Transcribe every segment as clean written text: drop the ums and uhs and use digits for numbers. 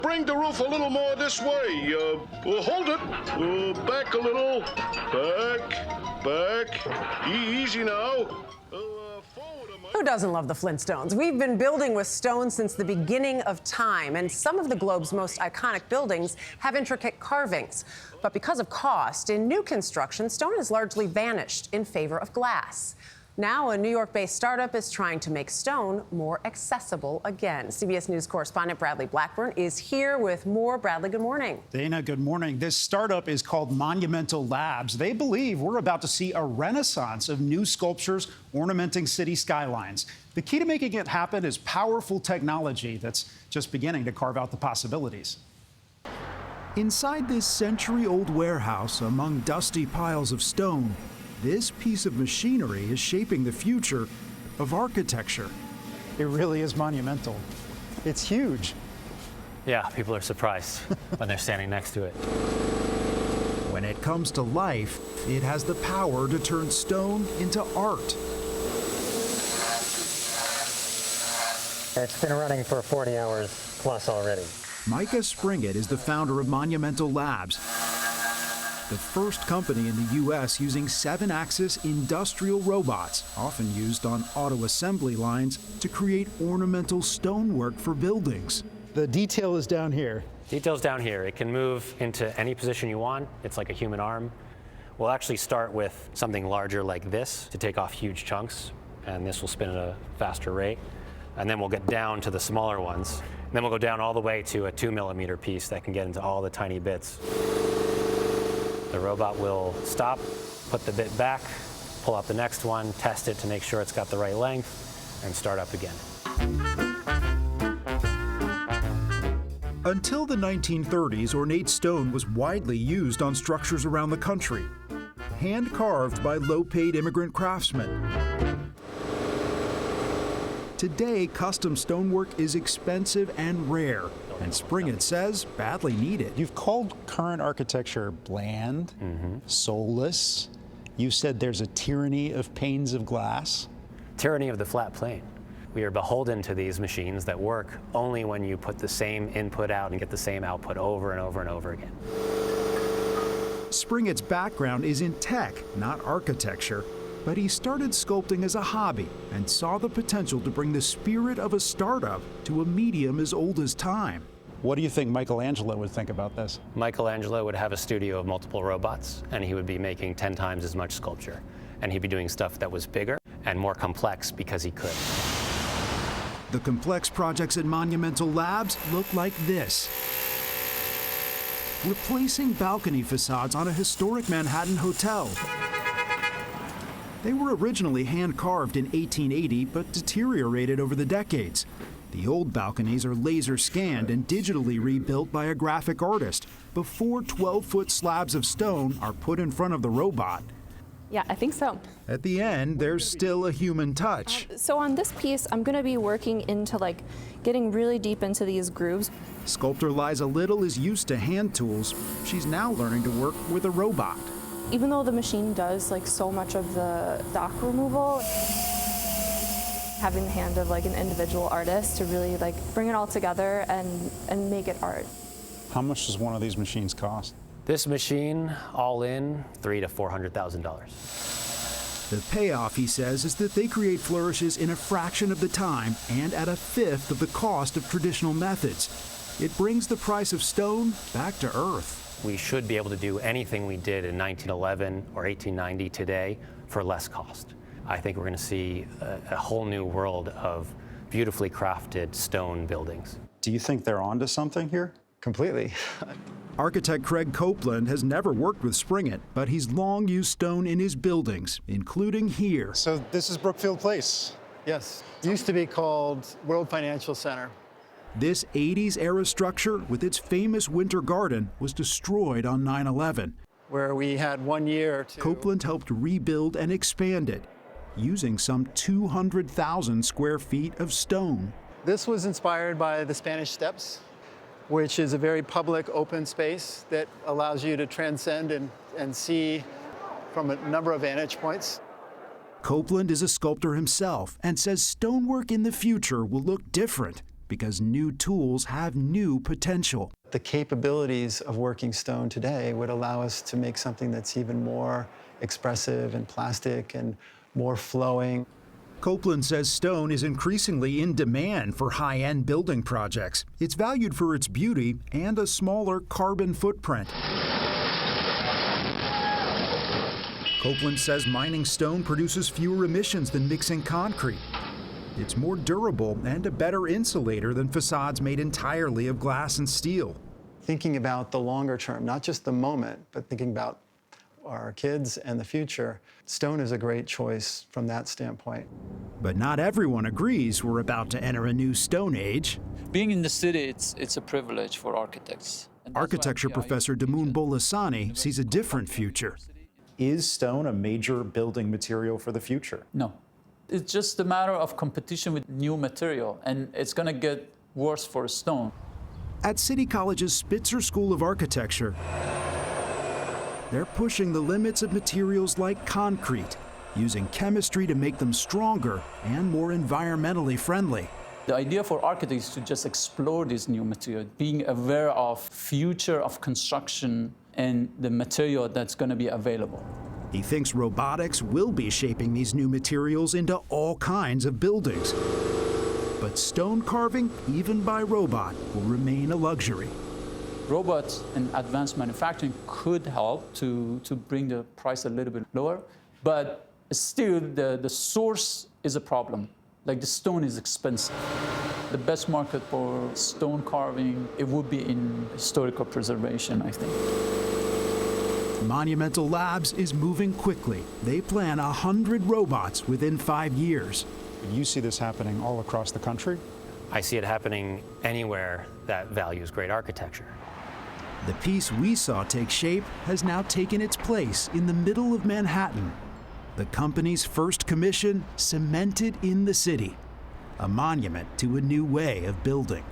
Bring the roof a little more this way. Hold it. Back a little. Back. Easy now. Who doesn't love the Flintstones? We've been building with stone since the beginning of time, and some of the globe's most iconic buildings have intricate carvings. But because of cost, in new construction, stone has largely vanished in favor of glass. Now, a New York-based startup is trying to make stone more accessible again. CBS News correspondent Bradley Blackburn is here with more. Bradley, good morning. Dana, good morning. This startup is called Monumental Labs. They believe we're about to see a renaissance of new sculptures ornamenting city skylines. The key to making it happen is powerful technology that's just beginning to carve out the possibilities. Inside this century-old warehouse, among dusty piles of stone, this piece of machinery is shaping the future of architecture. It really is monumental. It's huge. Yeah, people are surprised when they're standing next to it. When it comes to life, it has the power to turn stone into art. It's been running for 40 hours plus already. Micah Springett is the founder of Monumental Labs, the first company in the U.S. using 7-axis industrial robots, often used on auto assembly lines, to create ornamental stonework for buildings. The detail is down here. Details down here. It can move into any position you want. It's like a human arm. We'll actually start with something larger like this to take off huge chunks, and this will spin at a faster rate. And then we'll get down to the smaller ones. And then we'll go down all the way to a 2mm piece that can get into all the tiny bits. The robot will stop, put the bit back, pull out the next one, test it to make sure it's got the right length, and start up again. Until the 1930s, ornate stone was widely used on structures around the country, hand-carved by low-paid immigrant craftsmen. Today, custom stonework is expensive and rare, and Springett says badly needed. You've called current architecture bland, soulless. You said there's a tyranny of panes of glass. Tyranny of the flat plane. We are beholden to these machines that work only when you put the same input out and get the same output over and over and over again. Springett's background is in tech, not architecture. But he started sculpting as a hobby and saw the potential to bring the spirit of a startup to a medium as old as time. What do you think Michelangelo would think about this? Michelangelo would have a studio of multiple robots, and he would be making 10 times as much sculpture. And he'd be doing stuff that was bigger and more complex because he could. The complex projects at Monumental Labs look like this. Replacing balcony facades on a historic Manhattan hotel. They were originally hand-carved in 1880, but deteriorated over the decades. The old balconies are laser scanned and digitally rebuilt by a graphic artist before 12-foot slabs of stone are put in front of the robot. Yeah, I think so. At the end, there's still a human touch. So on this piece, I'm going to be working into getting really deep into these grooves. Sculptor Liza Little is used to hand tools. She's now learning to work with a robot. Even though the machine does so much of the dock removal, having the hand of an individual artist to really bring it all together and make it art. How much does one of these machines cost? This machine, all in, $300,000 to $400,000. The payoff, he says, is that they create flourishes in a fraction of the time and at a fifth of the cost of traditional methods. It brings the price of stone back to earth. We should be able to do anything we did in 1911 or 1890 today for less cost. I think we're going to see a whole new world of beautifully crafted stone buildings. Do you think they're onto something here? Completely. Architect Craig Copeland has never worked with Springett, but he's long used stone in his buildings, including here. So this is Brookfield Place. Yes. Used to be called World Financial Center. This 80s-era structure, with its famous winter garden, was destroyed on 9/11. Where we had 1 year to... Copeland helped rebuild and expand it, using some 200,000 square feet of stone. This was inspired by the Spanish Steps, which is a very public, open space that allows you to transcend and see from a number of vantage points. Copeland is a sculptor himself and says stonework in the future will look different, because new tools have new potential. The capabilities of working stone today would allow us to make something that's even more expressive and plastic and more flowing. Copeland says stone is increasingly in demand for high-end building projects. It's valued for its beauty and a smaller carbon footprint. Copeland says mining stone produces fewer emissions than mixing concrete. It's more durable and a better insulator than facades made entirely of glass and steel. Thinking about the longer term, not just the moment, but thinking about our kids and the future, stone is a great choice from that standpoint. But not everyone agrees we're about to enter a new stone age. Being in the city, it's a privilege for architects. Architecture professor Damoun Bolasani sees a different future. Is stone a major building material for the future? No. It's just a matter of competition with new material, and it's going to get worse for stone. At City College's Spitzer School of Architecture, they're pushing the limits of materials like concrete, using chemistry to make them stronger and more environmentally friendly. The idea for architects is to just explore these new materials, being aware of future of construction and the material that's going to be available. He thinks robotics will be shaping these new materials into all kinds of buildings. But stone carving, even by robot, will remain a luxury. Robots and advanced manufacturing could help to bring the price a little bit lower, but still the source is a problem. Like the stone is expensive. The best market for stone carving, it would be in historical preservation, I think. Monumental Labs is moving quickly. They plan 100 robots within 5 years. You see this happening all across the country? I see it happening anywhere that values great architecture. The piece we saw take shape has now taken its place in the middle of Manhattan. The company's first commission cemented in the city, a monument to a new way of building.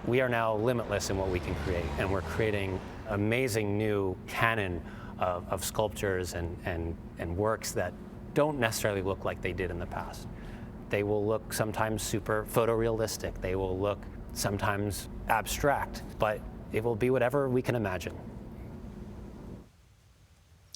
We are now limitless in what we can create, and we're creating amazing new canon of sculptures and works that don't necessarily look like they did in the past. They will look sometimes super photorealistic. They will look sometimes abstract, but it will be whatever we can imagine.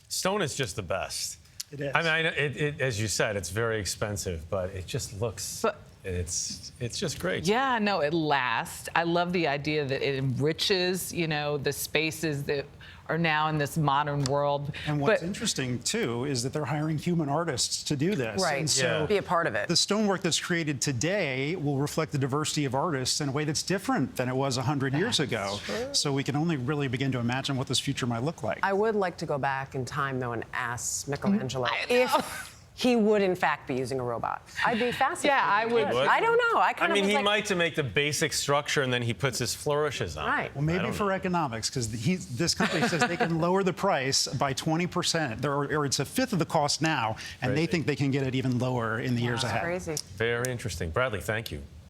Stone is just the best. It is. I mean, as you said, it's very expensive, but it just looks, it's just great. Yeah, no, it lasts. I love the idea that it enriches, the spaces that are now in this modern world. And what's interesting, too, is that they're hiring human artists to do this. Right, And so be a part of it. the stonework that's created today will reflect the diversity of artists in a way that's different than it was 100 years ago. So we can only really begin to imagine what this future might look like. I would like to go back in time, though, and ask Michelangelo if he would, in fact, be using a robot. I'd be fascinated. Yeah, I would. I don't know. I mean, was he like, might to make the basic structure, and then he puts his flourishes on. Right. Well, maybe for economics, because this company says they can lower the price by 20%, or it's a fifth of the cost now, and they think they can get it even lower in the years ahead. Crazy. Very interesting. Bradley, thank you.